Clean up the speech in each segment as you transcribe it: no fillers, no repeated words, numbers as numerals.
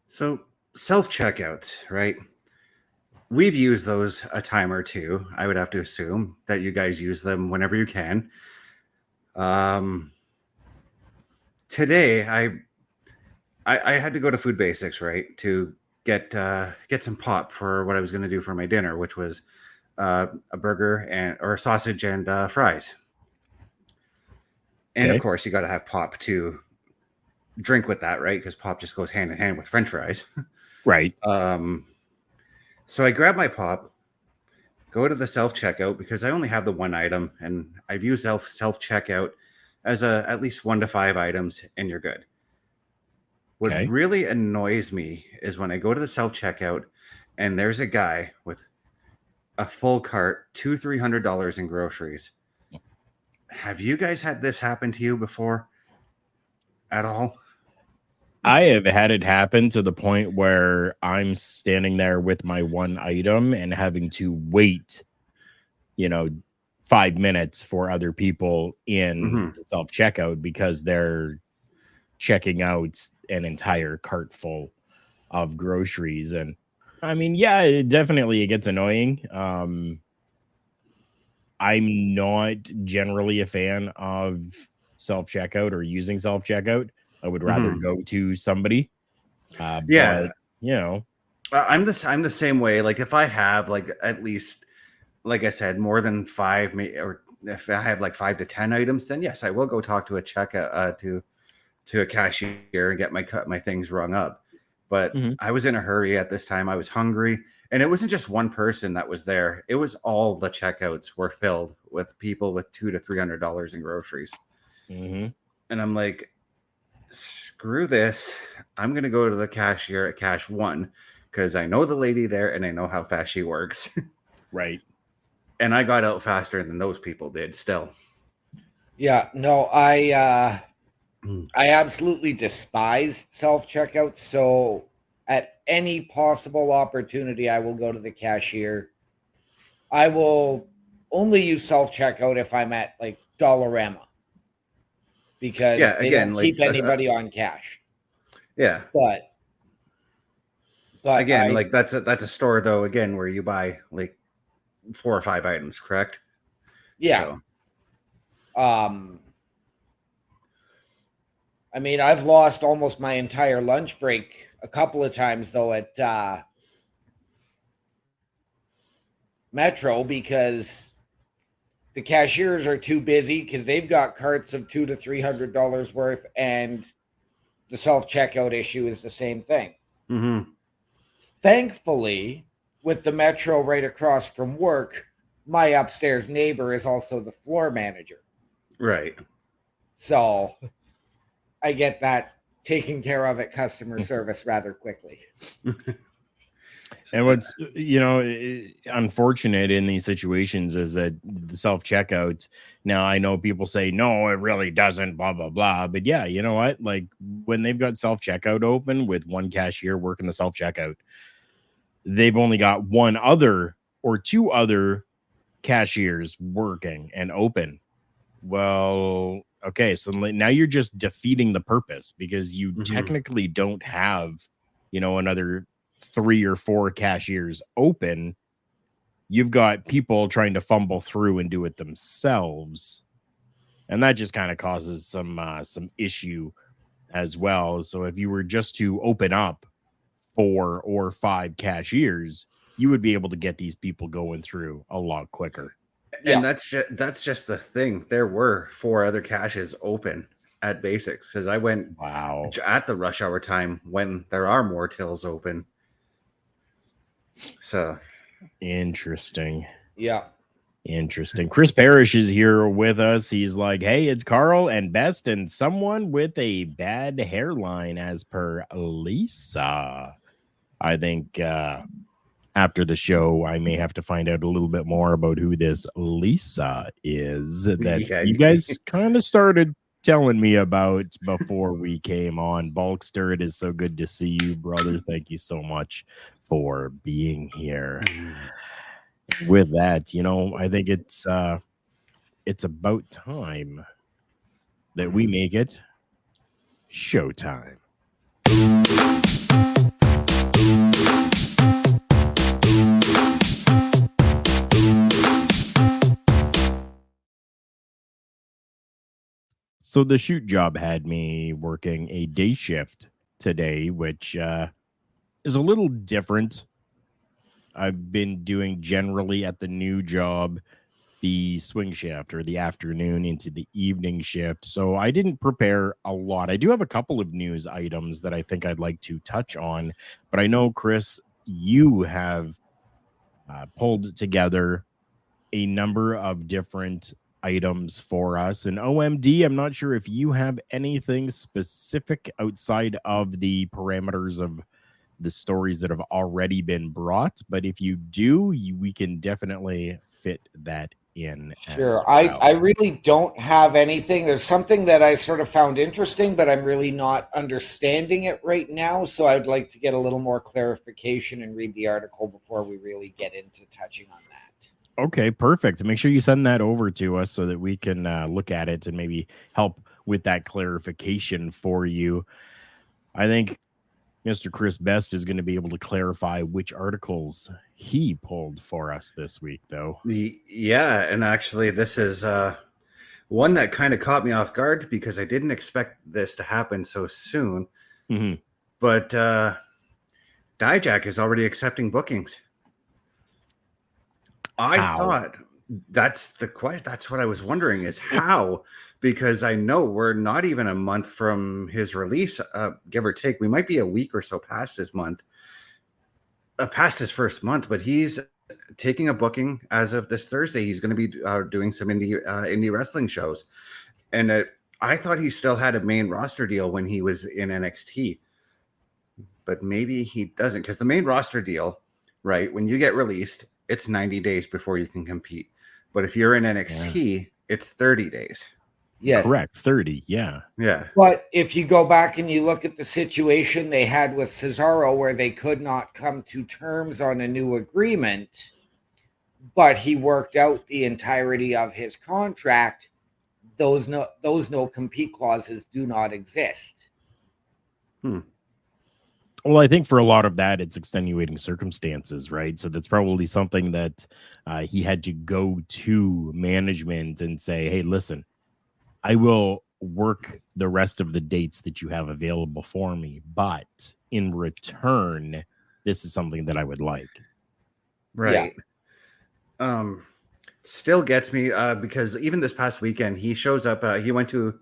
So self-checkouts, right? We've used those a time or two. I would have to assume that you guys use them whenever you can. Um, Today, I had to go to Food Basics, right, to get some pop for what I was going to do for my dinner, which was a burger and or sausage and fries. And of Okay. course, you got to have pop to drink with that, right? Because pop just goes hand in hand with French fries. Right. Um, so I grab my pop, go to the self checkout because I only have the one item, and I've used self checkout as a at least 1 to 5 items, and you're good. What Okay. really annoys me is when I go to the self checkout and there's a guy with a full cart, $200-300 in groceries. Have you guys had this happen to you before at all? I have had it happen to the point where I'm standing there with my one item and having to wait, 5 minutes for other people in Mm-hmm. the self checkout because they're checking out an entire cart full of groceries. And I mean, yeah, it gets annoying. I'm not generally a fan of self checkout or using self checkout. I would rather Mm-hmm. go to somebody. Yeah, But you know, I'm the same way. Like if I have like at least, like I said, more than five, or if I have like 5 to 10 items, then yes, I will go talk to a checkout to a cashier and get my things rung up. But mhm. I was in a hurry at this time. I was hungry, and it wasn't just one person that was there. It was all the checkouts were filled with people with $200 to $300 in groceries, Mhm. and I'm like, screw this. I'm gonna go to the cashier at Cash One because I know the lady there and I know how fast she works. Right. And I got out faster than those people did. Still, Yeah, no, I absolutely despise self checkout. So at any possible opportunity, I will go to the cashier. I will only use self checkout if I'm at like Dollarama because yeah. they don't Again, like keep anybody on cash. yeah. But Again, I like that's a store though. Again, where you buy like 4 or 5 items, correct? yeah. So Um I mean, I've lost almost my entire lunch break a couple of times though at Metro because the cashiers are too busy because they've got carts of $200 to $300 worth, and the self checkout issue is the same thing. mm-hmm. Thankfully, with the Metro right across from work, my upstairs neighbor is also the floor manager. Right. So I get that taken care of at customer service rather quickly. And what's unfortunate in these situations is that the self checkout. Now I know people say no, it really doesn't, blah blah blah. But yeah, you know what? Like when they've got self checkout open with one cashier working the self checkout, they've only got one other or two other cashiers working and open. Well, okay, so now you're just defeating the purpose because you technically don't have, another 3 or 4 cashiers open. You've got people trying to fumble through and do it themselves, and that just kind of causes some issue as well. So if you were just to open up 4 or 5 cashiers, you would be able to get these people going through a lot quicker. And Yeah. that's just the thing. There were 4 other caches open at Basics because I went Wow. at the rush hour time when there are more tills open. So Interesting. Yeah. Interesting. Chris Parrish is here with us. He's like, hey, it's Carl and Best and someone with a bad hairline, as per Lisa. I think after the show, I may have to find out a little bit more about who this Lisa is that yeah, you guys kind of started telling me about before we came on. Bulkster, it is so good to see you, brother. Thank you so much for being here. With that, I think it's about time that we make it showtime. So the shoot job had me working a day shift today, which is a little different. I've been doing generally at the new job the swing shift or the afternoon into the evening shift. So I didn't prepare a lot. I do have a couple of news items that I think I'd like to touch on, but I know, Chris, you have pulled together a number of different items for us. And OMD, I'm not sure if you have anything specific outside of the parameters of the stories that have already been brought, but if you do, we can definitely fit that in. Sure. As well. I really don't have anything. There's something that I sort of found interesting, but I'm really not understanding it right now. So I'd like to get a little more clarification and read the article before we really get into touching on that. Okay, perfect. Make sure you send that over to us so that we can look at it and maybe help with that clarification for you. I think Mr. Chris Best is going to be able to clarify which articles he pulled for us this week, though. Yeah, and actually, this is one that kind of caught me off guard because I didn't expect this to happen so soon. Mm-hmm. But Dijak is already accepting bookings. I thought that's what I was wondering is how, because I know we're not even a month from his release, give or take. We might be a week or so past his first month, but he's taking a booking as of this Thursday. He's going to be doing some indie wrestling shows, and I thought he still had a main roster deal when he was in NXT, but maybe he doesn't, because the main roster deal, right, when you get released, it's 90 days before you can compete. But if you're in NXT, it's 30 days. Yes. Correct. 30. Yeah. Yeah. But if you go back and you look at the situation they had with Cesaro, where they could not come to terms on a new agreement, but he worked out the entirety of his contract, those no compete clauses do not exist. Well, I think for a lot of that, it's extenuating circumstances, right? So that's probably something that he had to go to management and say, hey, listen, I will work the rest of the dates that you have available for me, but in return, this is something that I would like. Right. Yeah. Still gets me because even this past weekend, he shows up, he went to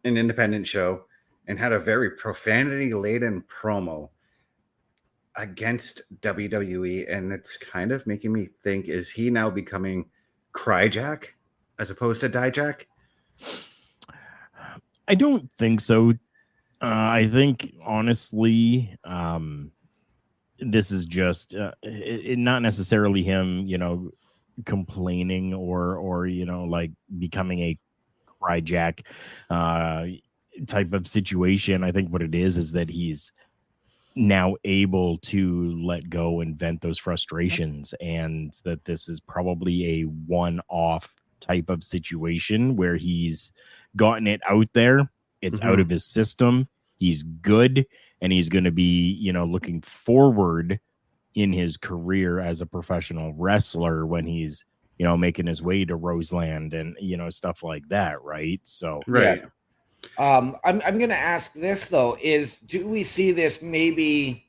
an independent show and had a very profanity-laden promo against WWE, and it's kind of making me think, is he now becoming Cryjack as opposed to Dijak? I don't think so. I think, honestly, this is just not necessarily him, complaining or like becoming a Cryjack type of situation. I think what it is that he's now able to let go and vent those frustrations, and that this is probably a one-off type of situation where he's gotten it out there. It's out of his system. He's good, and he's going to be, looking forward in his career as a professional wrestler when he's, making his way to Roseland and, stuff like that. Right. So, right. Yes. I'm going to ask this though, do we see this maybe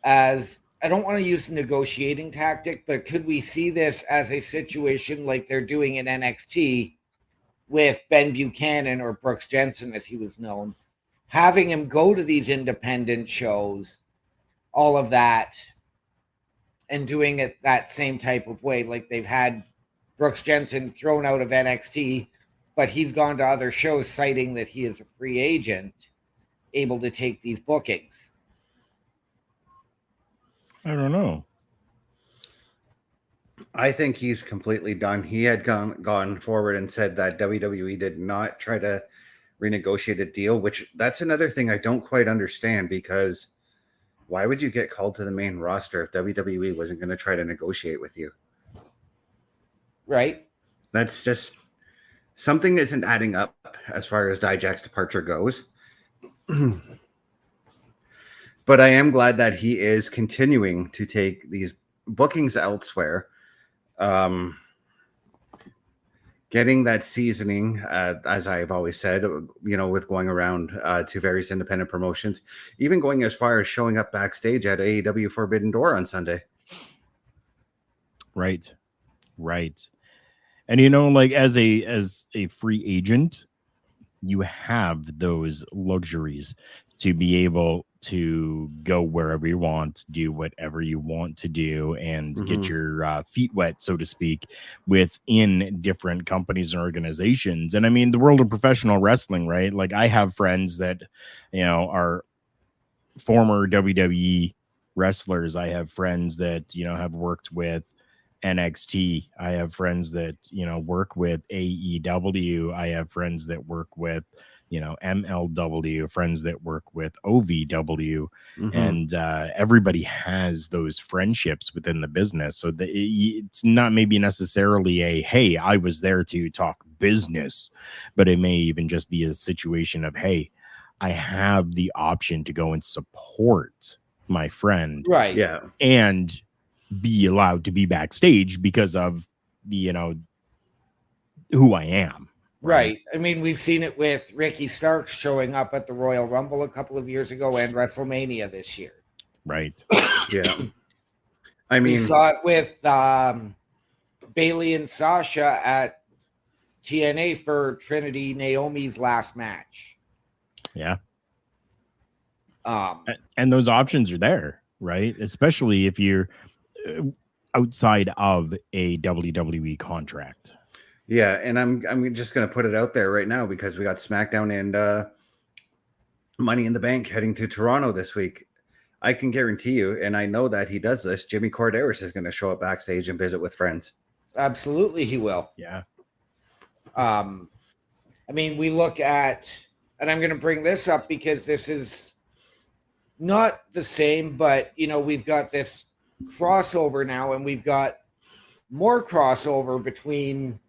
as, I don't want to use a negotiating tactic, but could we see this as a situation like they're doing in NXT with Ben Buchanan, or Brooks Jensen as he was known, having him go to these independent shows, all of that, and doing it that same type of way? Like they've had Brooks Jensen thrown out of NXT, but he's gone to other shows citing that he is a free agent, able to take these bookings. I don't know. I think he's completely done. He had gone forward and said that WWE did not try to renegotiate a deal, which that's another thing I don't quite understand, because why would you get called to the main roster if WWE wasn't going to try to negotiate with you? Right. That's just something isn't adding up as far as Dijak's departure goes. But I am glad that he is continuing to take these bookings elsewhere. getting that seasoning, as I've always said, with going around to various independent promotions, even going as far as showing up backstage at AEW Forbidden Door on Sunday. Right. And like as a free agent, you have those luxuries to be able to go wherever you want, do whatever you want to do, and get your feet wet, so to speak, within different companies and organizations. And I mean, the world of professional wrestling, right? Like, I have friends that, are former WWE wrestlers. I have friends that, have worked with NXT. I have friends that, work with AEW. I have friends that work with, MLW, friends that work with OVW. And everybody has those friendships within the business. So it's not maybe necessarily a, hey, I was there to talk business, but it may even just be a situation of, hey, I have the option to go and support my friend. Right. Yeah. And be allowed to be backstage because of who I am. Right. I mean, we've seen it with Ricky Starks showing up at the Royal Rumble a couple of years ago and WrestleMania this year. Right. Yeah. I mean, we saw it with Bailey and Sasha at TNA for Trinity Naomi's last match. Yeah. And those options are there, right? Especially if you're outside of a WWE contract. Yeah, and I'm just gonna put it out there right now because we got SmackDown and Money in the Bank heading to Toronto this week. I can guarantee you, and I know that he does this, Jimmy Corderas is going to show up backstage and visit with friends. Absolutely, he will. Yeah. I mean, we look at, and I'm going to bring this up because this is not the same, but we've got this crossover now, and we've got more crossover between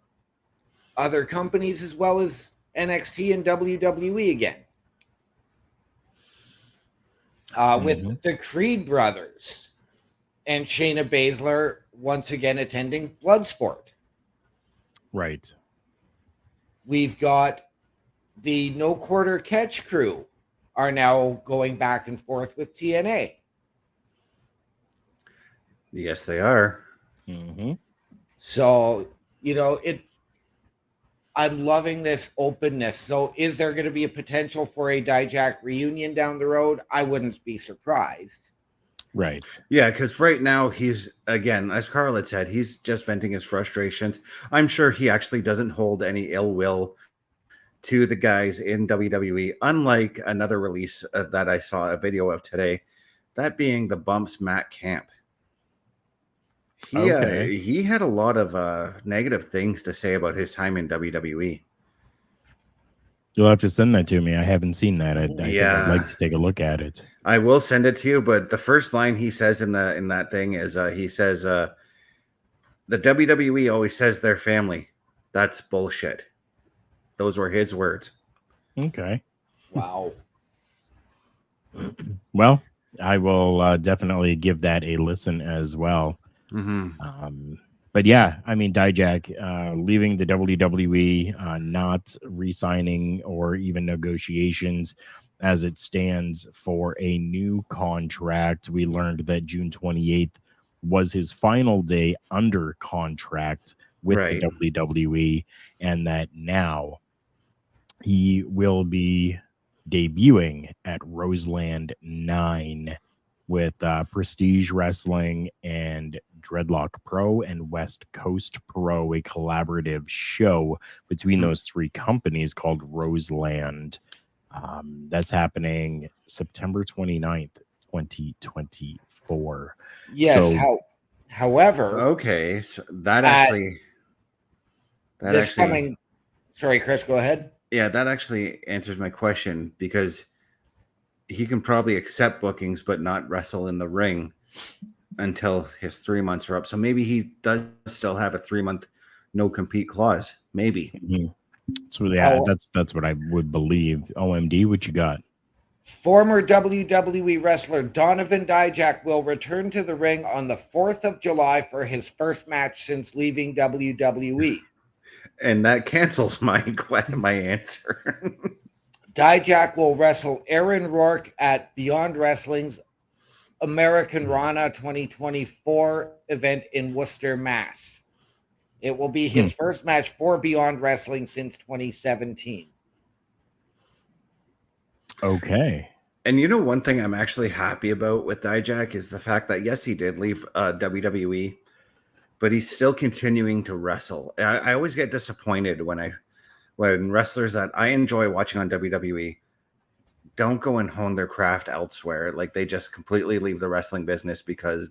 other companies as well as NXT and WWE again. With the Creed brothers and Shayna Baszler once again attending Bloodsport. Right. We've got the No Quarter Catch crew are now going back and forth with TNA. Yes, they are. So, I'm loving this openness. So is there going to be a potential for a Dijak reunion down the road? I wouldn't be surprised. Right. Yeah, because right now he's, again, as Carl had said, he's just venting his frustrations. I'm sure he actually doesn't hold any ill will to the guys in WWE, unlike another release that I saw a video of today, that being the Bumps Matt Camp. He had a lot of negative things to say about his time in WWE. You'll have to send that to me. I haven't seen that. I think I'd like to take a look at it. I will send it to you, but the first line he says in that thing is he says the WWE always says they're family. That's bullshit. Those were his words. Okay. Wow. Well, I will definitely give that a listen as well. But yeah, I mean, Dijak leaving the WWE, not re-signing or even negotiations as it stands for a new contract. We learned that June 28th was his final day under contract with the WWE, and that now he will be debuting at Roseland 9 with Prestige Wrestling and Dreadlock Pro and West Coast Pro, a collaborative show between those three companies called Roseland. That's happening September 29th, 2024. Yes. So, however, okay, so that actually sorry, Chris, go ahead. Yeah, that actually answers my question, because he can probably accept bookings but not wrestle in the ring until his 3 months are up. So maybe he does still have a 3-month no compete clause. Maybe. So yeah, that's what I would believe. OMD, what you got? Former WWE wrestler Donovan Dijak will return to the ring on the 4th of July for his first match since leaving WWE. And that cancels my answer. Dijak will wrestle Aaron Rourke at Beyond Wrestling's American Rana 2024 event in Worcester, Mass. It will be his first match for Beyond Wrestling since 2017. Okay. And you know, one thing I'm actually happy about with Dijak is the fact that, yes, he did leave WWE, but he's still continuing to wrestle. I always get disappointed when wrestlers that I enjoy watching on WWE don't go and hone their craft elsewhere. Like, they just completely leave the wrestling business because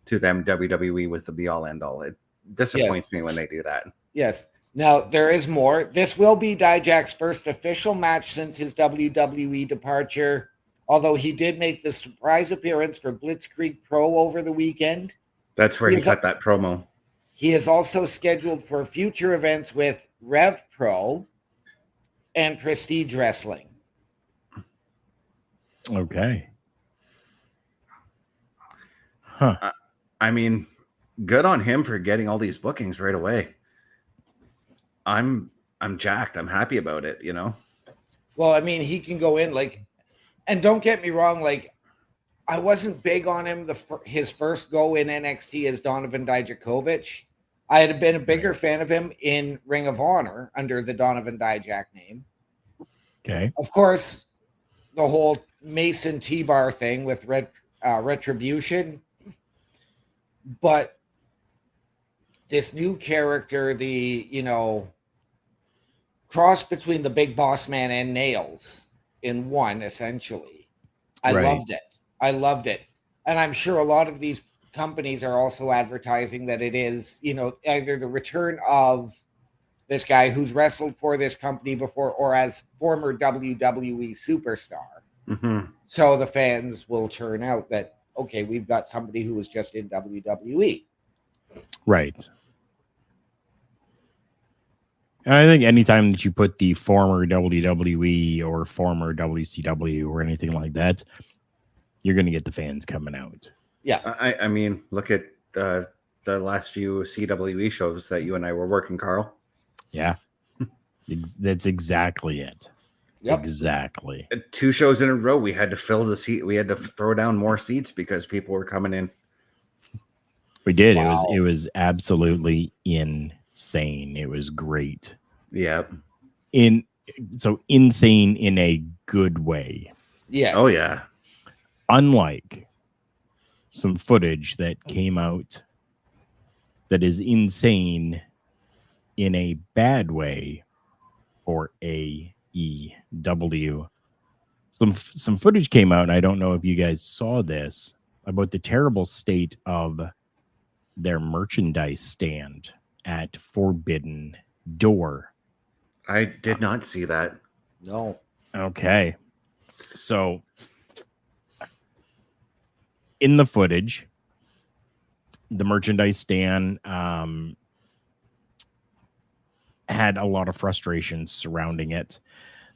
to them, WWE was the be all end all. It disappoints me when they do that. Yes. Now, there is more. This will be Dijak's first official match since his WWE departure, although he did make the surprise appearance for Blitzkrieg Pro over the weekend. That's where he cut that promo. He is also scheduled for future events with Rev Pro and Prestige Wrestling. Okay. Huh. I mean, good on him for getting all these bookings right away. I'm jacked. I'm happy about it, you know? Well, I mean, he can go in like, and don't get me wrong, like, I wasn't big on him his first go in NXT as Donovan Dijakovic. I had been a bigger fan of him in Ring of Honor under the Donovan Dijak name. Okay. Of course, the whole Mason T-Bar thing with Retribution. But this new character, the, cross between the Big Boss Man and Nails in one, essentially. I loved it. And I'm sure a lot of these companies are also advertising that it is, either the return of this guy who's wrestled for this company before or as former WWE superstar. Mm-hmm. So the fans will turn out that, okay, we've got somebody who was just in WWE. Right. And I think anytime that you put the former WWE or former WCW or anything like that, you're going to get the fans coming out. Yeah. I mean, look at the last few CWE shows that you and I were working, Carl. Yeah. That's exactly it. Yep. Exactly. 2 shows in a row, we had to fill the seat. We had to throw down more seats because people were coming in. We did. Wow. It was absolutely insane. It was great. Yeah. So insane in a good way. Yes. Oh yeah. Unlike some footage that came out that is insane in a bad way for AEW. Some footage came out, and I don't know if you guys saw this, about the terrible state of their merchandise stand at Forbidden Door. I did not see that. No. Okay. So in the footage, the merchandise stand had a lot of frustration surrounding it.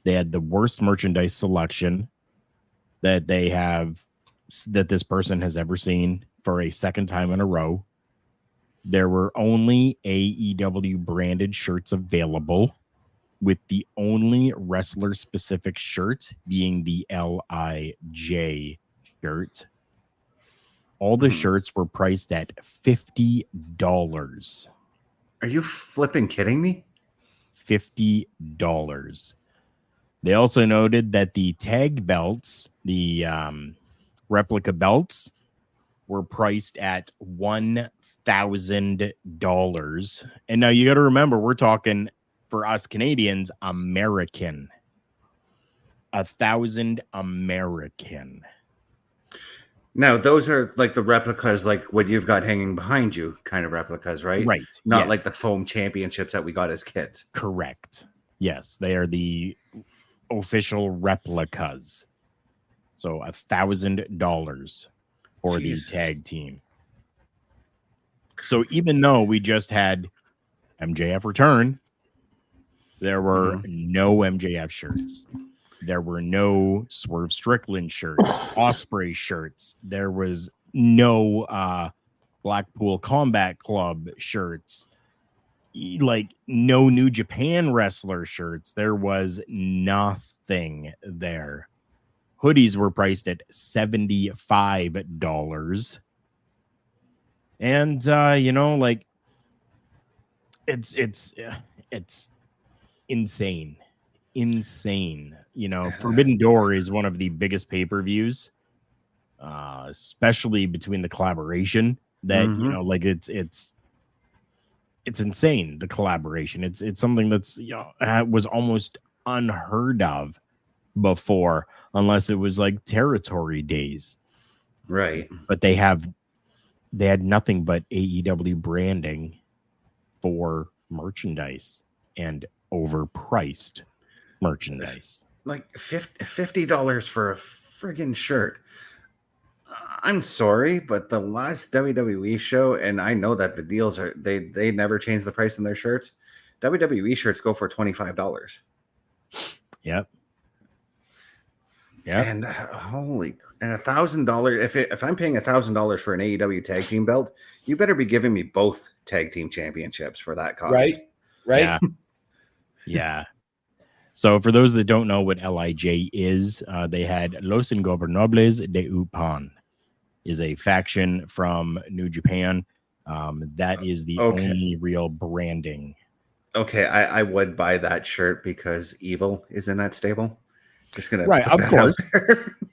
They had the worst merchandise selection that this person has ever seen for a second time in a row. There were only AEW branded shirts available, with the only wrestler specific shirt being the LIJ shirt. All the shirts were priced at $50. Are you flipping kidding me? $50. They also noted that the tag belts, the replica belts, were priced at $1,000. And now you got to remember, we're talking, for us Canadians, American. $1,000 American. Now, those are like the replicas, like what you've got hanging behind you, kind of replicas, right? Right. Not like the foam championships that we got as kids. Correct. Yes, they are the official replicas. So $1,000 for Jesus. the tag team. So even though we just had MJF return, there were no MJF shirts. There were no Swerve Strickland shirts, Osprey shirts. There was no Blackpool Combat Club shirts. like no New Japan wrestler shirts. There was nothing there. Hoodies were priced at $75. And like it's insane. Forbidden Door is one of the biggest pay-per-views, especially between the collaboration that like it's insane. The collaboration, it's something that's was almost unheard of before, unless it was like territory days, right? But they had nothing but AEW branding for merchandise and overpriced merchandise. Like $50 for a friggin' shirt. I'm sorry, but the last WWE show, and I know that the deals are they never change the price on their shirts. WWE shirts go for $25. Yep. And $1,000. If I'm paying $1,000 for an AEW tag team belt, you better be giving me both tag team championships for that cost. Right. Yeah. Yeah. So for those that don't know what LIJ is, they had Los Ingobernables de Upan, is a faction from New Japan. That is the only real branding. Okay, I would buy that shirt because Evil is in that stable. Just gonna right, put of that course. out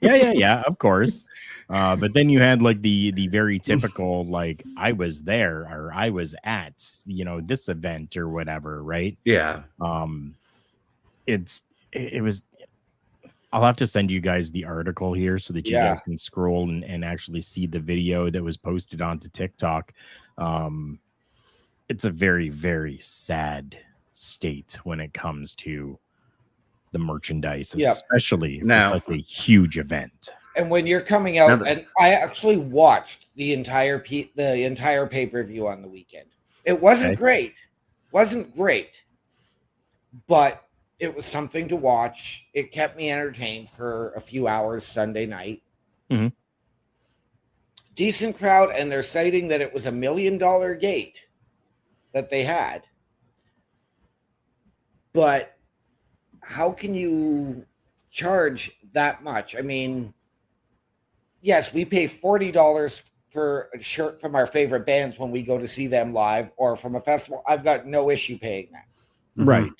there. yeah, of course. But then you had like the very typical like I was there or I was at this event or whatever, right? Yeah. It was. I'll have to send you guys the article here so that you guys can scroll and actually see the video that was posted onto TikTok. It's a very, very sad state when it comes to the merchandise, especially for such a huge event. And when you're coming out, and I actually watched the entire pay-per-view on the weekend. It wasn't great. But it was something to watch. It kept me entertained for a few hours Sunday night. Mm-hmm. Decent crowd, and they're citing that it was $1 million gate that they had. But how can you charge that much? I mean, yes, we pay $40 for a shirt from our favorite bands when we go to see them live or from a festival. I've got no issue paying that. Right.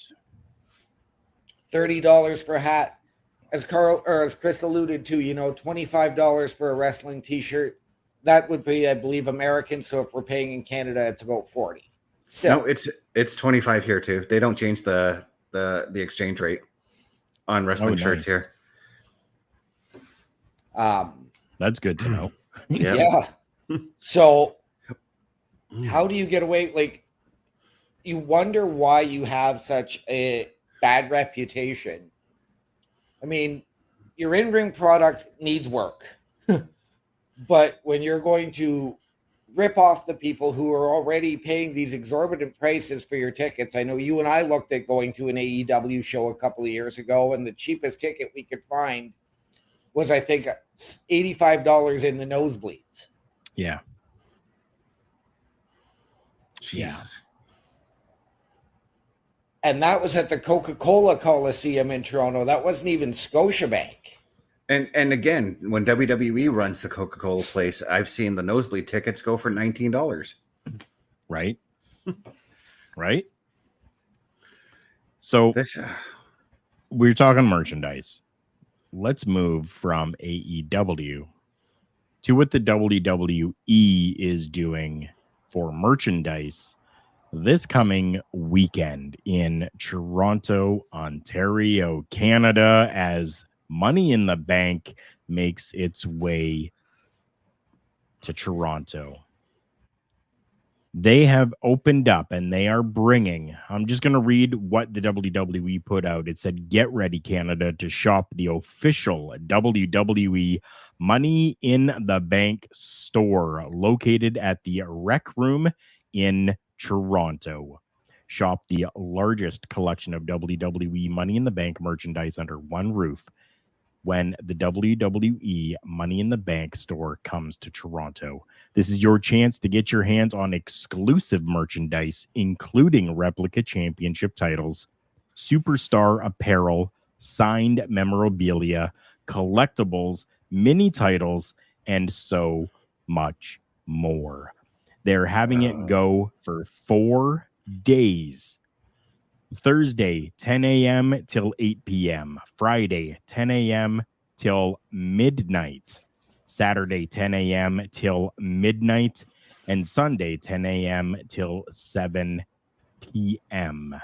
$30 for a hat, as Chris alluded to, $25 for a wrestling t-shirt. That would be, I believe, American. So if we're paying in Canada, it's about 40. Still. No, it's 25 here too. They don't change the exchange rate on wrestling shirts here. That's good to know. Yeah. So how do you get away? Like, you wonder why you have such a bad reputation. I mean, your in-ring product needs work. But when you're going to rip off the people who are already paying these exorbitant prices for your tickets, I know you and I looked at going to an AEW show a couple of years ago, and the cheapest ticket we could find was, I think, $85 in the nosebleeds. Yeah. Jesus. And that was at the Coca-Cola Coliseum in Toronto. That wasn't even Scotiabank. And again, when WWE runs the Coca-Cola place, I've seen the nosebleed tickets go for $19. Right. Right. So we're talking merchandise. Let's move from AEW to what the WWE is doing for merchandise this coming weekend in Toronto, Ontario, Canada, as Money in the Bank makes its way to Toronto. They have opened up and they are bringing, I'm just going to read what the WWE put out. It said, "Get ready, Canada, to shop the official WWE Money in the Bank store located at the Rec Room in Toronto. Shop the largest collection of WWE Money in the Bank merchandise under one roof when the WWE Money in the Bank store comes to Toronto. This is your chance to get your hands on exclusive merchandise, including replica championship titles, superstar apparel, signed memorabilia, collectibles, mini titles, and so much more. They're having it go for 4 days. Thursday, 10 a.m. till 8 p.m. Friday, 10 a.m. till midnight. Saturday, 10 a.m. till midnight. And Sunday, 10 a.m. till 7 p.m.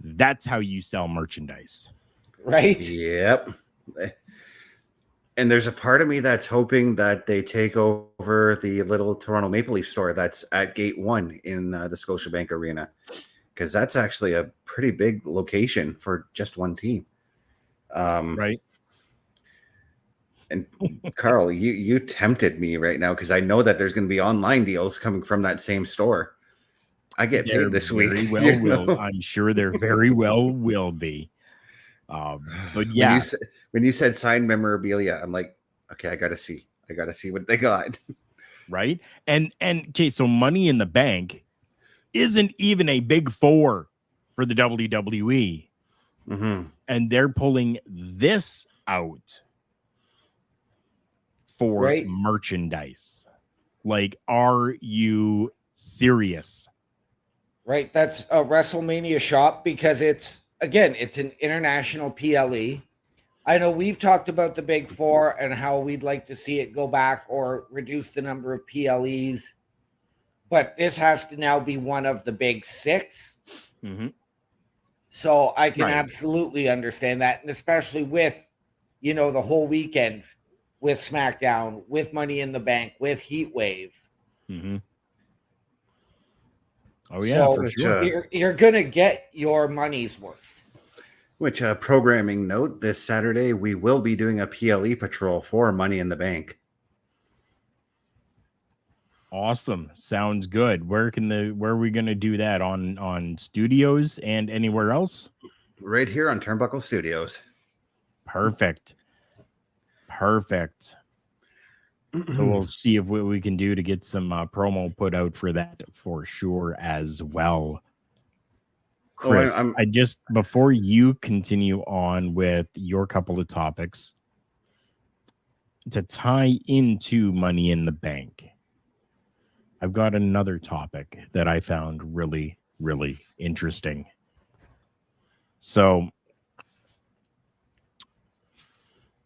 That's how you sell merchandise. Right? Yep. And there's a part of me that's hoping that they take over the little Toronto Maple Leaf store that's at Gate 1 in the Scotiabank Arena, because that's actually a pretty big location for just one team. Right. And Carl, you tempted me right now, because I know that there's going to be online deals coming from that same store. I get paid this week. I'm sure there very well will be. But yeah, when you said signed memorabilia, I'm like, okay, I gotta see what they got. Right. And okay, so Money in the Bank isn't even a big four for the WWE. Mm-hmm. And they're pulling this out for merchandise. Like, are you serious? Right. That's a WrestleMania shop, because it's an international PLE. I know we've talked about the big four and how we'd like to see it go back or reduce the number of PLEs, but this has to now be one of the big six. Mm-hmm. So I can absolutely understand that. And especially with, the whole weekend with Smackdown, with Money in the Bank, with Heat Wave. Mm-hmm. Oh, yeah, so for sure. You're going to get your money's worth. Which, programming note, this Saturday, we will be doing a PLE patrol for Money in the Bank. Awesome. Sounds good. Where are we going to do that? On Studios and anywhere else? Right here on Turnbuckle Studios. Perfect. So we'll see if what we can do to get some promo put out for that for sure as well. Chris, I just, before you continue on with your couple of topics, to tie into Money in the Bank, I've got another topic that I found really, really interesting. So,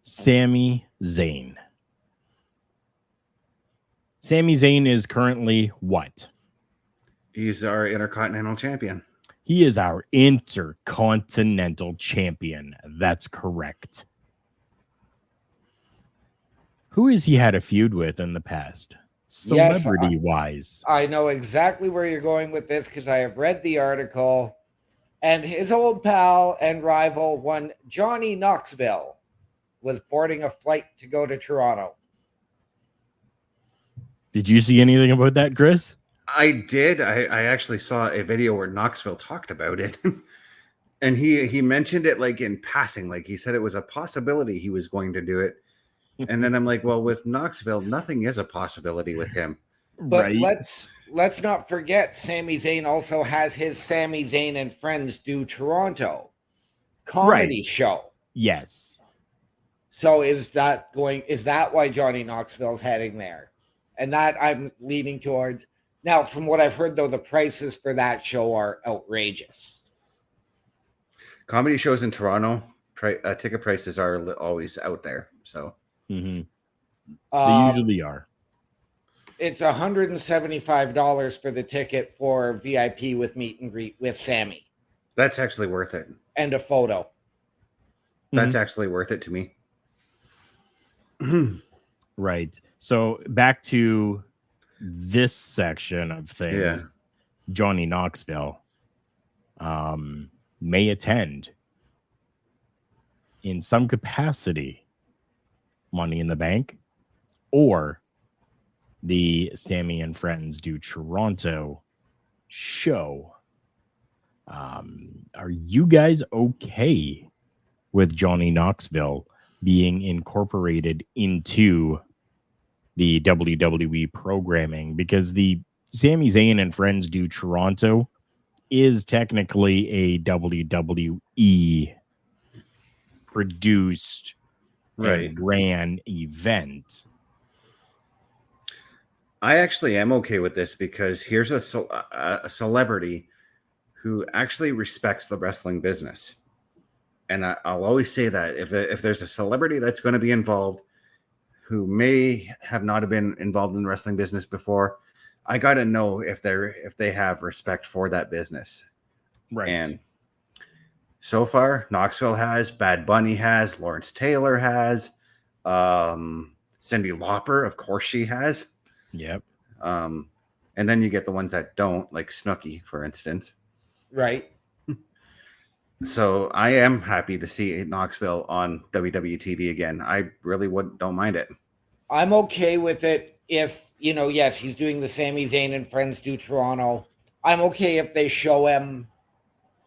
Sami Zayn. Sami Zayn is currently what? He's our Intercontinental Champion. He is our Intercontinental Champion. That's correct. Who has he had a feud with in the past? Celebrity-wise. I know exactly where you're going with this, because I have read the article. And his old pal and rival, one Johnny Knoxville, was boarding a flight to go to Toronto. Did you see anything about that, Chris? I did. I actually saw a video where Knoxville talked about it. And he mentioned it like in passing. Like, he said it was a possibility he was going to do it. And then I'm like, well, with Knoxville, nothing is a possibility with him. But let's not forget, Sami Zayn also has his Sami Zayn and Friends Do Toronto comedy show. Yes. So is that why Johnny Knoxville's heading there? And that I'm leaning towards. Now, from what I've heard, though, the prices for that show are outrageous. Comedy shows in Toronto, ticket prices are always out there. So they usually are. It's $175 for the ticket for VIP with meet and greet with Sammy. That's actually worth it. And a photo. That's actually worth it to me. Right. So back to this section of things. Yeah. Johnny Knoxville may attend in some capacity Money in the Bank or the Sammy and Friends Do Toronto show. Are you guys okay with Johnny Knoxville being incorporated into the WWE programming, because the Sami Zayn and Friends do Toronto is technically a WWE produced Right. and ran event. I actually am okay with this because here's a celebrity who actually respects the wrestling business. And I'll always say that if there's a celebrity that's going to be involved who may have not been involved in the wrestling business before, I got to know if they have respect for that business. Right. And so far, Knoxville has, Bad Bunny has, Lawrence Taylor has, Cyndi Lauper, of course she has. Yep. And then you get the ones that don't, like Snooki, for instance. Right. So I am happy to see Knoxville on WWE TV again. I really don't mind it. I'm okay with it if, yes, he's doing the Sami Zayn and Friends do Toronto. I'm okay if they show him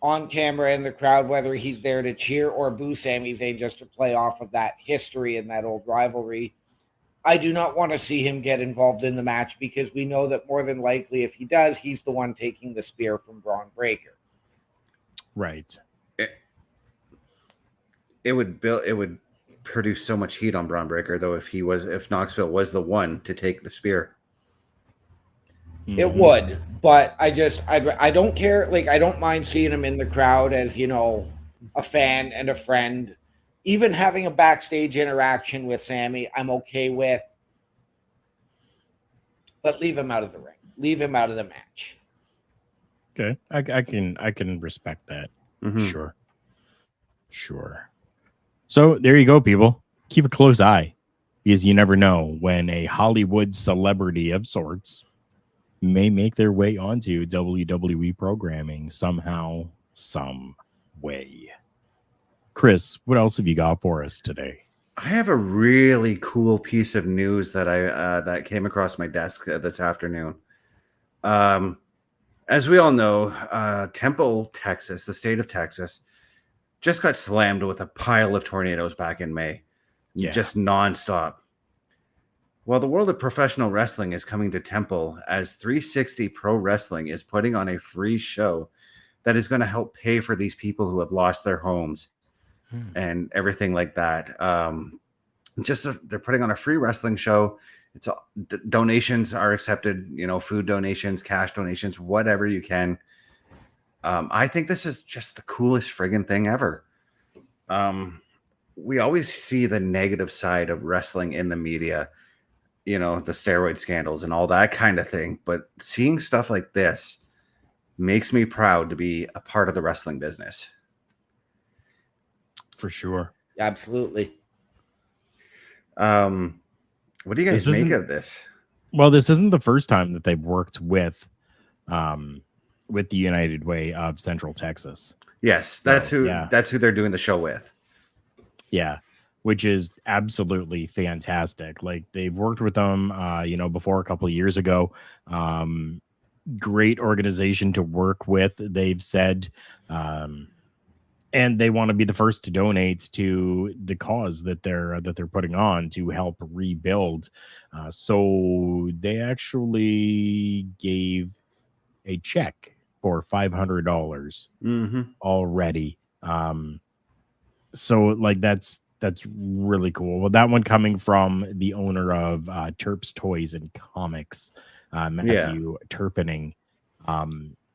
on camera in the crowd, whether he's there to cheer or boo Sami Zayn just to play off of that history and that old rivalry. I do not want to see him get involved in the match because we know that more than likely, if he does, he's the one taking the spear from Braun Breaker. Right. It would produce so much heat on Braun Breaker, though, if Knoxville was the one to take the spear. It would, but I don't care. Like, I don't mind seeing him in the crowd as, a fan and a friend. Even having a backstage interaction with Sammy, I'm okay with. But leave him out of the ring. Leave him out of the match. Okay. I can respect that. Mm-hmm. Sure. So there you go, people. Keep a close eye, because you never know when a Hollywood celebrity of sorts may make their way onto WWE programming somehow, some way. Chris, what else have you got for us today? I have a really cool piece of news that that came across my desk this afternoon. As we all know, Temple, Texas, the state of Texas, just got slammed with a pile of tornadoes back in May. Yeah. Just nonstop. Well, the world of professional wrestling is coming to Temple as 360 Pro Wrestling is putting on a free show that is going to help pay for these people who have lost their homes and everything like that. They're putting on a free wrestling show. It's donations are accepted, food donations, cash donations, whatever you can. I think this is just the coolest friggin' thing ever. We always see the negative side of wrestling in the media, the steroid scandals and all that kind of thing. But seeing stuff like this makes me proud to be a part of the wrestling business. For sure. Absolutely. What do you guys make of this? Well, this isn't the first time that they've worked with the United Way of Central Texas. Yes, that's who they're doing the show with. Yeah, which is absolutely fantastic. Like, they've worked with them, before a couple of years ago. Great organization to work with, they've said. And they want to be the first to donate to the cause that they're putting on to help rebuild. So they actually gave a check for $500 already. So like that's really cool. Well, that one coming from the owner of Terps Toys and Comics, Matthew Turpening.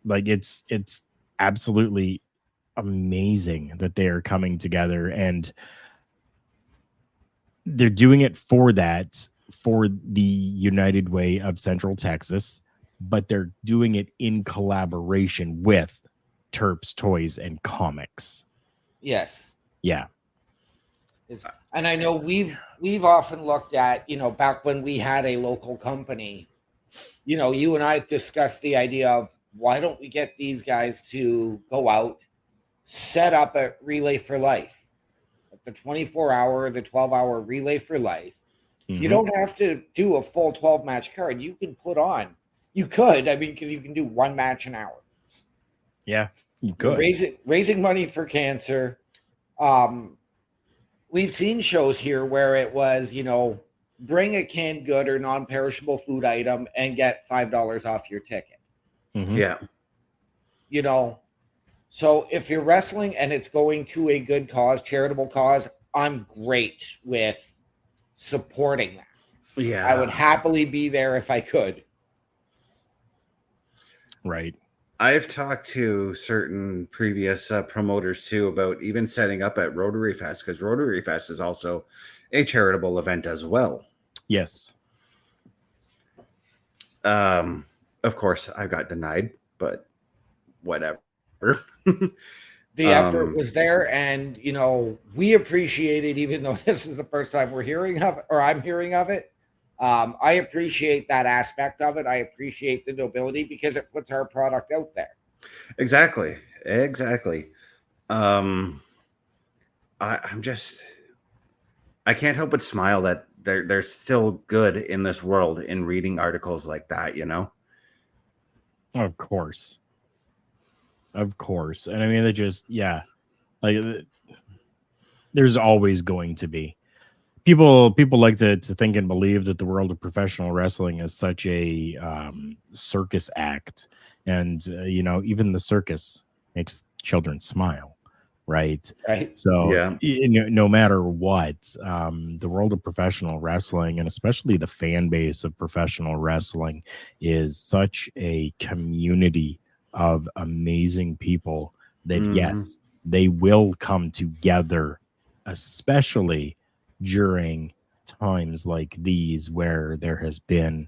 Like it's absolutely amazing that they are coming together, and they're doing it for the United Way of Central Texas, but they're doing it in collaboration with Terps Toys and Comics. Yes. Yeah. And I know we've often looked at, back when we had a local company, you and I discussed the idea of, why don't we get these guys to go out, set up a Relay for Life, the 24-hour, the 12-hour Relay for Life. Mm-hmm. You don't have to do a full 12-match card. You can because you can do one match an hour. Yeah, you could. Raising money for cancer. We've seen shows here where it was, bring a canned good or non-perishable food item and get $5 off your ticket. Mhm. Yeah. You know, so if you're wrestling and it's going to a good cause, charitable cause, I'm great with supporting that. Yeah. I would happily be there if I could. Right. I've talked to certain previous promoters too about even setting up at Rotary Fest, because Rotary Fest is also a charitable event as well. Yes. Of course, I got denied, but whatever. The effort was there, and you know, we appreciate it, even though this is the first time we're hearing of it, or I'm hearing of it. I appreciate that aspect of it. I appreciate the nobility because it puts our product out there. Exactly. I'm just, I can't help but smile that there's still good in this world in reading articles like that, you know? Of course. And I mean, they just, yeah, like there's always going to be people like to think and believe that the world of professional wrestling is such a circus act. And, you know, even the circus makes children smile. Right. Right. So Yeah. no matter what, the world of professional wrestling, and especially the fan base of professional wrestling, is such a community of amazing people that, yes, they will come together, especially during times like these where there has been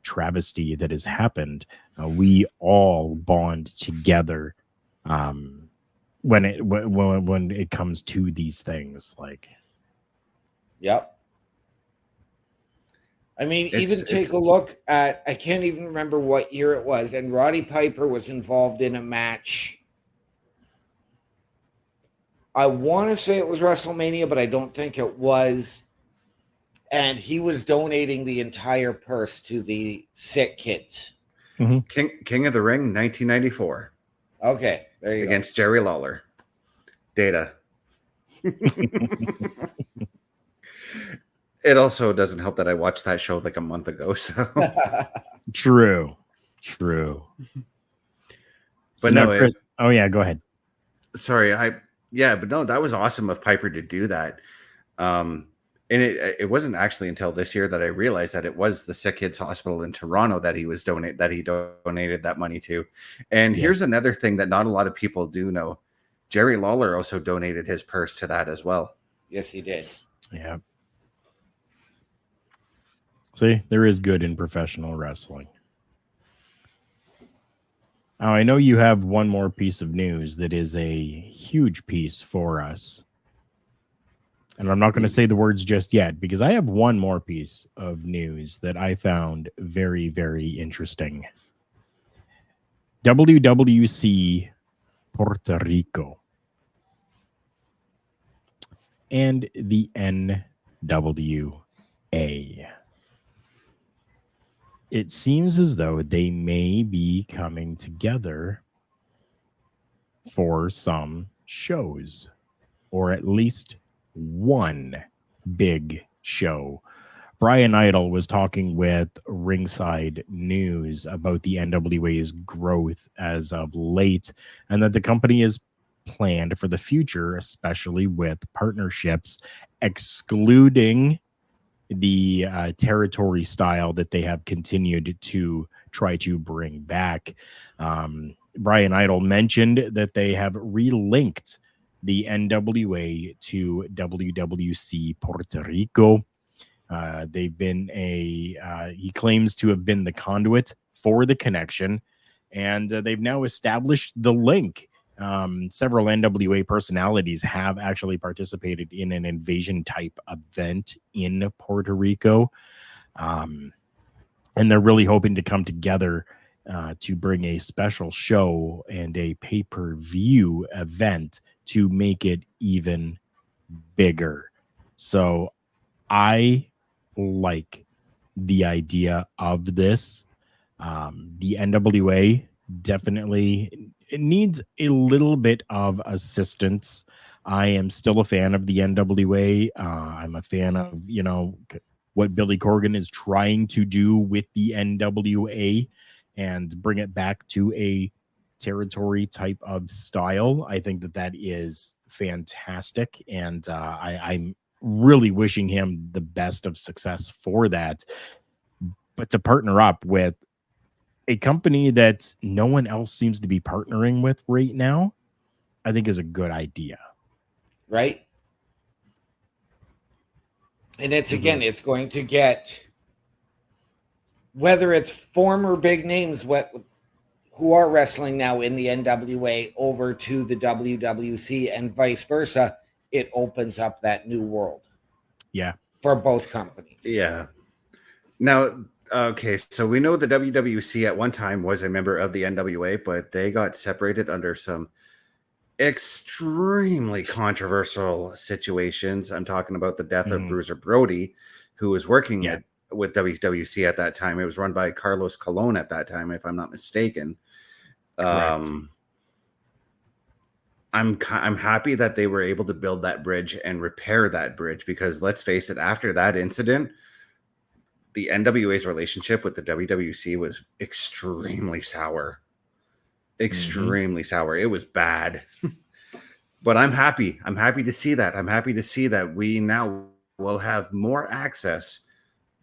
travesty that has happened. We all bond together when it comes to these things. Like, yep. I mean, even take a look at, I can't even remember what year it was, and Roddy Piper was involved in a match. I want to say it was WrestleMania, but I don't think it was. And he was donating the entire purse to the sick kids. King of the Ring, 1994. Okay, there you against Jerry Lawler. Data. It also doesn't help that I watched that show like a month ago. So True. But no, Chris, oh yeah, go ahead. Sorry, but no, that was awesome of Piper to do that. And it wasn't actually until this year that I realized that it was the Sick Kids Hospital in Toronto that he donated that money to. And here's another thing that not a lot of people do know. Jerry Lawler also donated his purse to that as well. Yes, he did. Yeah. See, there is good in professional wrestling. Now, I know you have one more piece of news that is a huge piece for us. And I'm not going to say the words just yet because I have one more piece of news that I found very, very interesting. WWC Puerto Rico and the NWA. It seems as though they may be coming together for some shows, or at least one big show. Brian Idle was talking with Ringside News about the NWA's growth as of late, and that the company is planned for the future, especially with partnerships excluding the territory style that they have continued to try to bring back. Brian Idle mentioned that they have relinked the NWA to WWC Puerto Rico. They've been he claims to have been the conduit for the connection, and they've now established the link. Several NWA personalities have actually participated in an invasion type event in Puerto Rico. And they're really hoping to come together to bring a special show and a pay-per-view event to make it even bigger. So I like the idea of this. The NWA definitely it needs a little bit of assistance. I am still a fan of the NWA. I'm a fan of, what Billy Corgan is trying to do with the NWA and bring it back to a territory type of style. I think that is fantastic, and I'm really wishing him the best of success for that. But to partner up with a company that no one else seems to be partnering with right now, I think is a good idea. Right. And it's again, it's going to get, whether it's former big names who are wrestling now in the NWA over to the WWC and vice versa, it opens up that new world. Yeah. For both companies. Yeah. Now, okay, so we know the WWC at one time was a member of the NWA, but they got separated under some extremely controversial situations. I'm talking about the death of Bruiser Brody, who was working with WWC at that time. It was run by Carlos Colon at that time, if I'm not mistaken. I'm happy that they were able to build that bridge and repair that bridge, because let's face it, after that incident, the NWA's relationship with the WWC was extremely sour. Extremely sour. It was bad. But I'm happy. I'm happy to see that. I'm happy to see that we now will have more access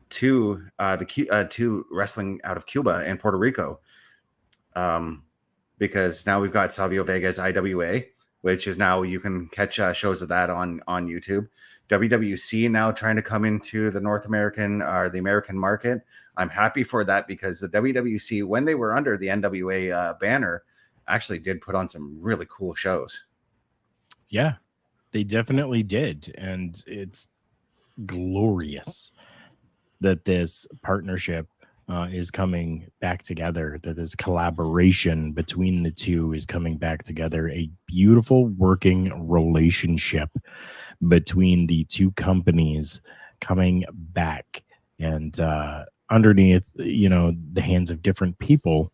to to wrestling out of Cuba and Puerto Rico. Because now we've got Savio Vega's IWA, which is now you can catch shows of that on YouTube. WWC now trying to come into the North American or the American market. I'm happy for that, because the WWC, when they were under the NWA banner, actually did put on some really cool shows. Yeah, they definitely did. And it's glorious that this partnership is coming back together, that this collaboration between the two is coming back together. A beautiful working relationship between the two companies coming back and underneath, the hands of different people,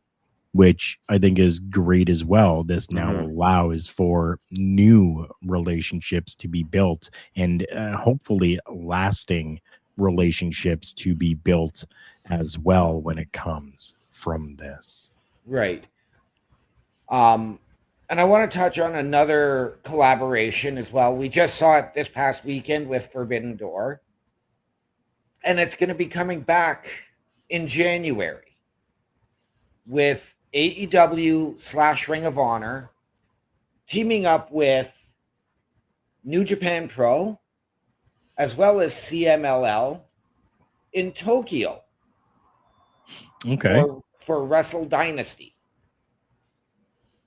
which I think is great as well. This now allows for new relationships to be built, and hopefully lasting relationships to be built as well when it comes from this. Right. And I want to touch on another collaboration as well. We just saw it this past weekend with Forbidden Door, and it's going to be coming back in January with AEW / Ring of Honor teaming up with New Japan Pro as well as CMLL in Tokyo. Okay. For Wrestle Dynasty.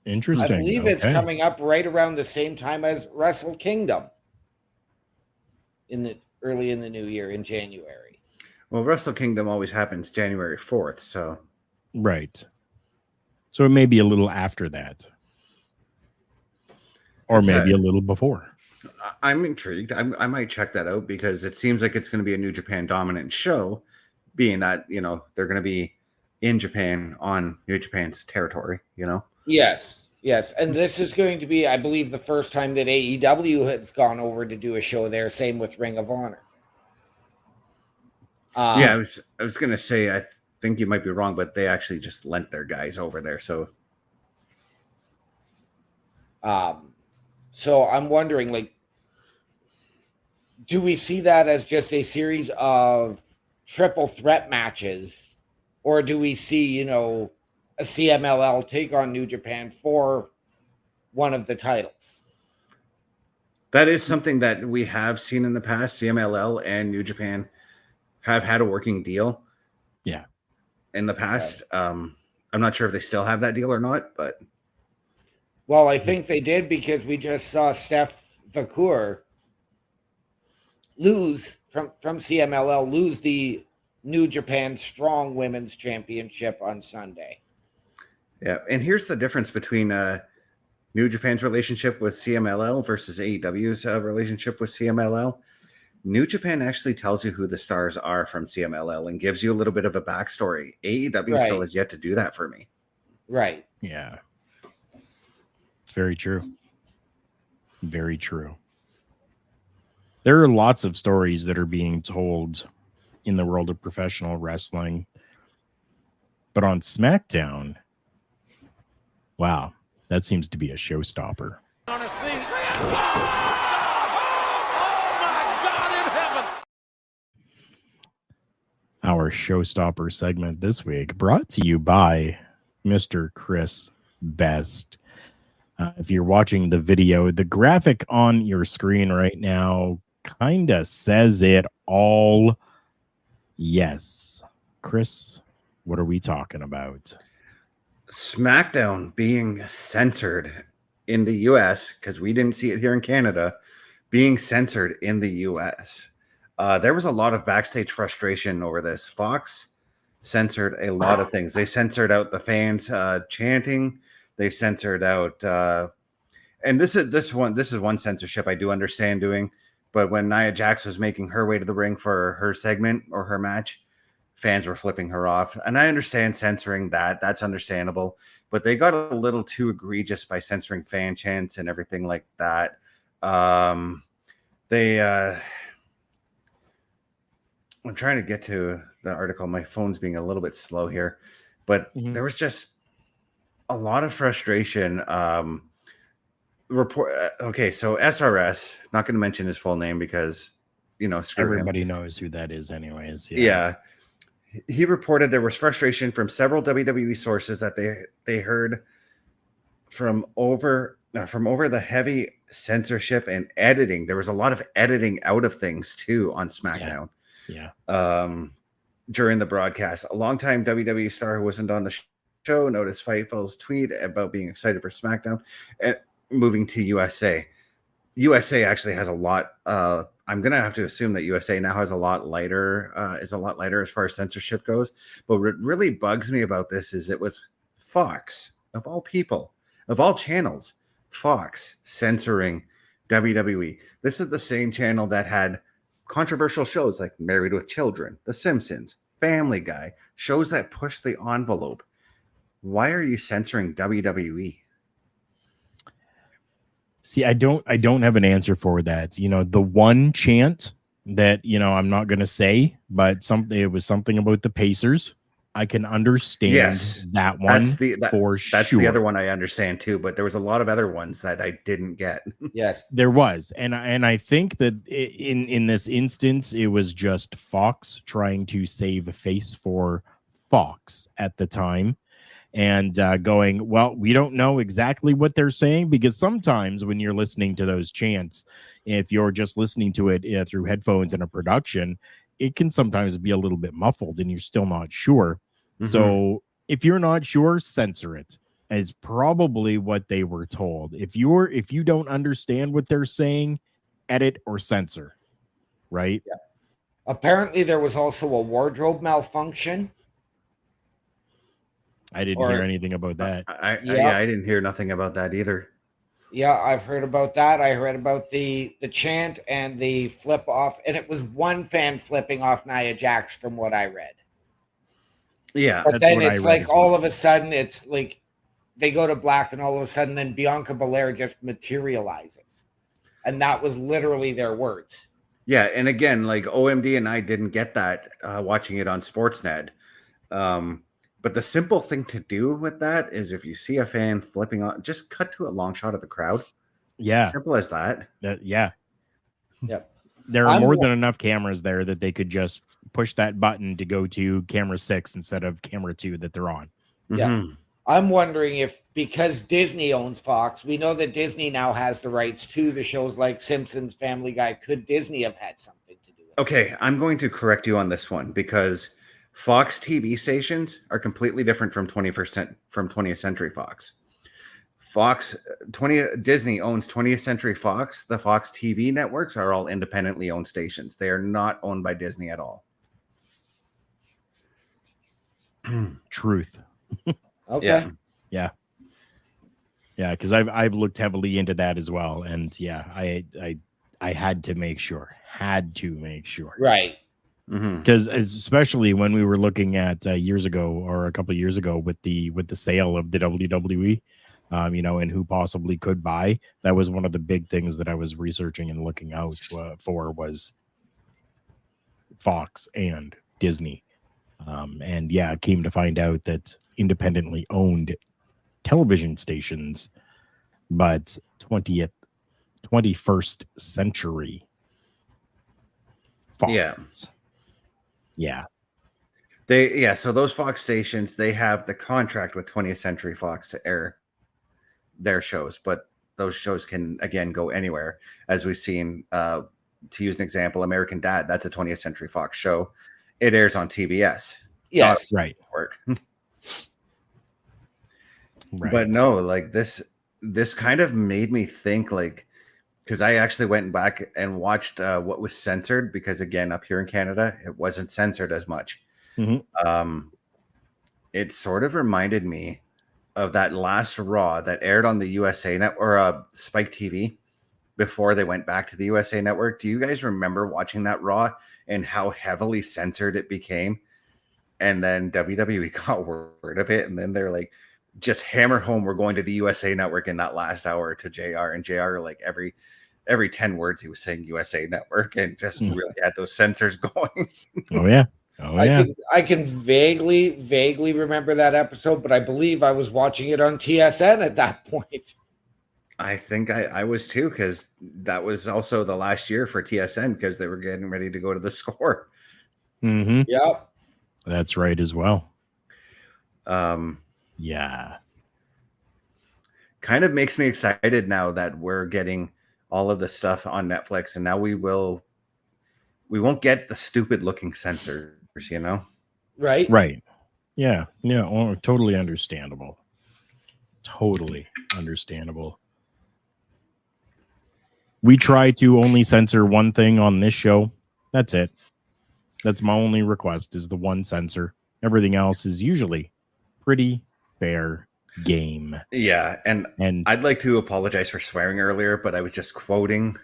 Interesting. I believe it's coming up right around the same time as Wrestle Kingdom early in the new year in January. Well, Wrestle Kingdom always happens January 4th, so right. So it may be a little after that, or maybe a little before. I'm intrigued. I might check that out, because it seems like it's going to be a New Japan dominant show, being that they're going to be in Japan on New Japan's territory. Yes, and this is going to be, I believe, the first time that AEW has gone over to do a show there. Same with Ring of Honor. I was going to say, I think you might be wrong, but they actually just lent their guys over there. So I'm wondering, do we see that as just a series of triple threat matches, or do we see, a CMLL take on New Japan for one of the titles? That is something that we have seen in the past. CMLL and New Japan have had a working deal. Yeah. In the past. Okay. I'm not sure if they still have that deal or not, but. Well, I think they did, because we just saw Steph Vacour lose from CMLL, lose the New Japan Strong Women's Championship on Sunday. Yeah, and here's the difference between New Japan's relationship with CMLL versus AEW's relationship with CMLL. New Japan actually tells you who the stars are from CMLL and gives you a little bit of a backstory. AEW still has yet to do that for me. Right. Yeah. It's very true. Very true. There are lots of stories that are being told in the world of professional wrestling. But on SmackDown, wow, that seems to be a showstopper. On his feet. Oh my God in heaven! Our showstopper segment this week brought to you by Mr. Chris Best. If you're watching the video, the graphic on your screen right now kind of says it all. Yes. Chris, what are we talking about? Smackdown being censored in the US, because we didn't see it here in Canada, being censored in the US. There was a lot of backstage frustration over this. Fox censored a lot of things. They censored out the fans chanting. They censored out, and this is one censorship I do understand doing. But when Nia Jax was making her way to the ring for her segment or her match, fans were flipping her off. And I understand censoring that. That's understandable. But they got a little too egregious by censoring fan chants and everything like that. I'm trying to get to the article. My phone's being a little bit slow here. But there was just a lot of frustration. So SRS, not going to mention his full name because, screw Everybody him. knows who that is anyways. Yeah. He reported there was frustration from several WWE sources that they heard from over the heavy censorship and editing. There was a lot of editing out of things too on SmackDown. Yeah. During the broadcast, a longtime WWE star who wasn't on the show noticed Fightful's tweet about being excited for SmackDown and moving to USA. USA actually has a lot. I'm gonna have to assume that USA now has a lot lighter, is a lot lighter as far as censorship goes. But what really bugs me about this is it was Fox, of all people, of all channels, Fox censoring WWE. This is the same channel that had controversial shows like Married with Children, The Simpsons, Family Guy, shows that push the envelope. Why are you censoring WWE? See, I don't have an answer for that. The one chant that, I'm not going to say, but it was something about the Pacers. I can understand that one for sure. That's the other one I understand too, but there was a lot of other ones that I didn't get. Yes, there was. And I think that in this instance, it was just Fox trying to save face for Fox at the time. And going, well, we don't know exactly what they're saying, because sometimes when you're listening to those chants, if you're just listening to it through headphones in a production, it can sometimes be a little bit muffled and you're still not sure. Mm-hmm. So if you're not sure, censor it, is probably what they were told. If you don't understand what they're saying, edit or censor, right? Yeah. Apparently there was also a wardrobe malfunction. I didn't hear anything about that. I didn't hear nothing about that either. Yeah, I've heard about that. I heard about the chant and the flip off, and it was one fan flipping off Nia Jax from what I read. Yeah, but then it's like all of a sudden it's like they go to black, and all of a sudden then Bianca Belair just materializes, and that was literally their words. Yeah, and again, like OMD and I didn't get that watching it on Sportsnet. But the simple thing to do with that is if you see a fan flipping on, just cut to a long shot of the crowd. Yeah. Simple as that. Yeah. Yep. There are more than enough cameras there that they could just push that button to go to camera 6 instead of camera 2 that they're on. Yeah. Mm-hmm. I'm wondering if, because Disney owns Fox, we know that Disney now has the rights to the shows like Simpsons, Family Guy. Could Disney have had something to do with it? Okay, I'm going to correct you on this one, because Fox TV stations are completely different from 20th Century Fox. Disney owns 20th Century Fox. The Fox TV networks are all independently owned stations. They are not owned by Disney at all. Truth. Okay. Yeah. Because I've looked heavily into that as well, and I had to make sure. Right. Because especially when we were looking at years ago, or a couple of years ago, with the sale of the WWE, and who possibly could buy, that was one of the big things that I was researching and looking out for, was Fox and Disney. And yeah, came to find out that independently owned television stations, but 21st Century Fox. Yeah. So those Fox stations, they have the contract with 20th Century Fox to air their shows, but those shows can again go anywhere. As we've seen, to use an example, American Dad, that's a 20th Century Fox show. It airs on TBS. Yes. Right. Work. Right. But no, like this kind of made me think, like, because I actually went back and watched what was censored, because again, up here in Canada, it wasn't censored as much. Mm-hmm. It sort of reminded me of that last Raw that aired on the USA Network or Spike TV before they went back to the USA Network. Do you guys remember watching that Raw and how heavily censored it became? And then WWE got word of it, and then they're like, just hammer home, we're going to the USA Network in that last hour to JR. And JR, like every 10 words he was saying USA Network, and just really had those censors going. Oh yeah. I can vaguely remember that episode, but I believe I was watching it on TSN at that point. I think I was too, because that was also the last year for TSN, because they were getting ready to go to the Score. Mm-hmm. Yep. That's right as well. Yeah. Kind of makes me excited now that we're getting all of the stuff on Netflix, and now we won't get the stupid looking censors, you know? Right. Yeah. Oh, totally understandable. Totally understandable. We try to only censor one thing on this show. That's it. That's my only request, is the one censor. Everything else is usually pretty fair game. Yeah, and I'd like to apologize for swearing earlier, but I was just quoting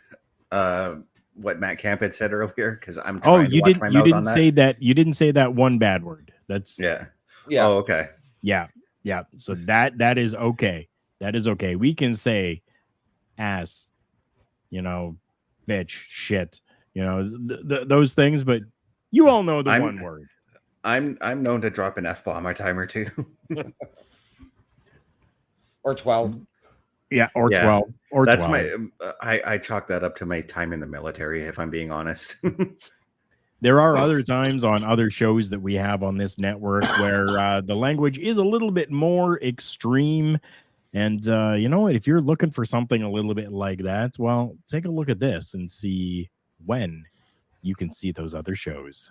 what Matt Camp had said earlier, because I'm trying to watch my mouth on that. You didn't say that one bad word. That's yeah. Yeah. Oh, okay. Yeah. So that is okay. That is okay. We can say ass, bitch, shit, those things, but you all know the one word. I'm known to drop an F-bomb a time or two. Or 12. Yeah, or 12. Or that's 12. I chalk that up to my time in the military, if I'm being honest. There are other times on other shows that we have on this network where the language is a little bit more extreme. And you know what? If you're looking for something a little bit like that, well, take a look at this and see when you can see those other shows.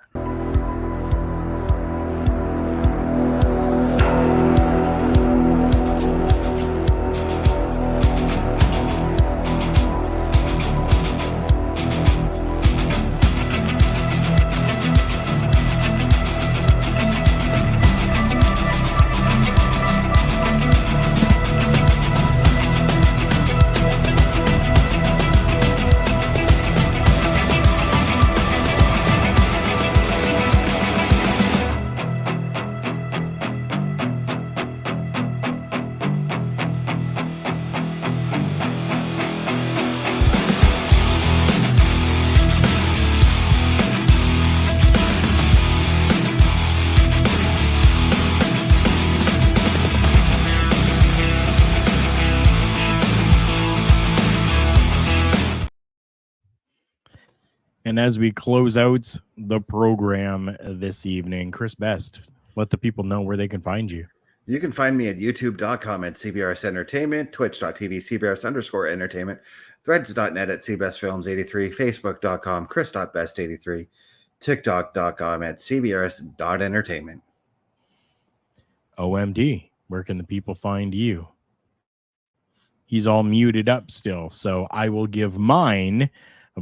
And as we close out the program this evening, Chris Best, let the people know where they can find you. You can find me at youtube.com at CBRS Entertainment, twitch.tv CBRS_entertainment, threads.net at CBestFilms83, facebook.com Chris.best83, tiktok.com at CBRS.entertainment. OMD, where can the people find you? He's all muted up still, so I will give mine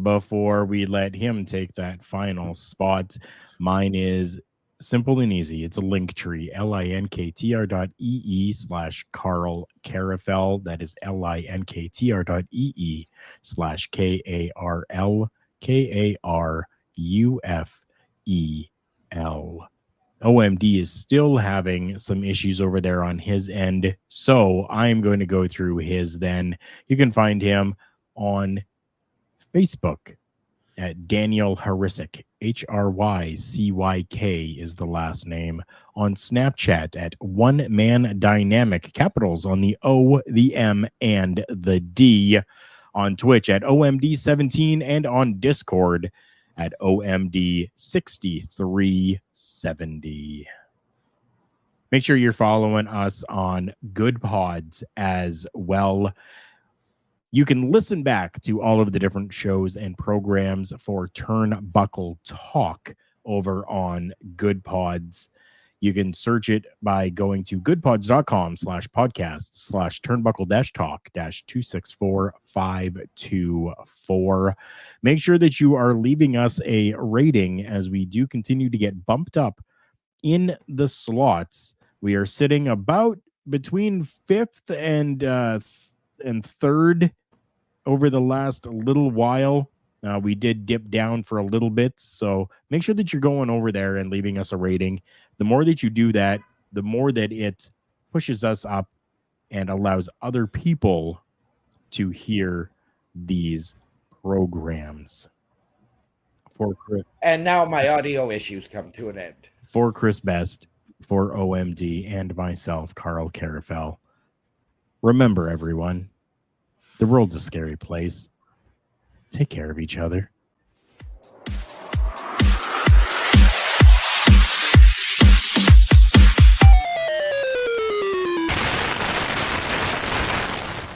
before we let him take that final spot. Mine is simple and easy. It's a link tree, linktr.ee/Carl Carafel. That is linktr.ee/KARLKARUFEL. OMD is still having some issues over there on his end, so I'm going to go through his then. You can find him on Facebook at Daniel Harycyk, Hrycyk is the last name. On Snapchat at One Man Dynamic, capitals on the O, the M, and the D. On Twitch at OMD17 and on Discord at OMD6370. Make sure you're following us on Good Pods as well. You can listen back to all of the different shows and programs for Turnbuckle Talk over on Good Pods. You can search it by going to goodpods.com/podcast/turnbuckle-talk-264524. Make sure that you are leaving us a rating as we do continue to get bumped up in the slots. We are sitting about between 5th and 3rd over the last little while. We did dip down for a little bit, so make sure that you're going over there and leaving us a rating. The more that you do that, the more that it pushes us up and allows other people to hear these programs. And now my audio issues come to an end. For Chris Best, for OMD, and myself, Carl Carafel. Remember, everyone, the world's a scary place. Take care of each other.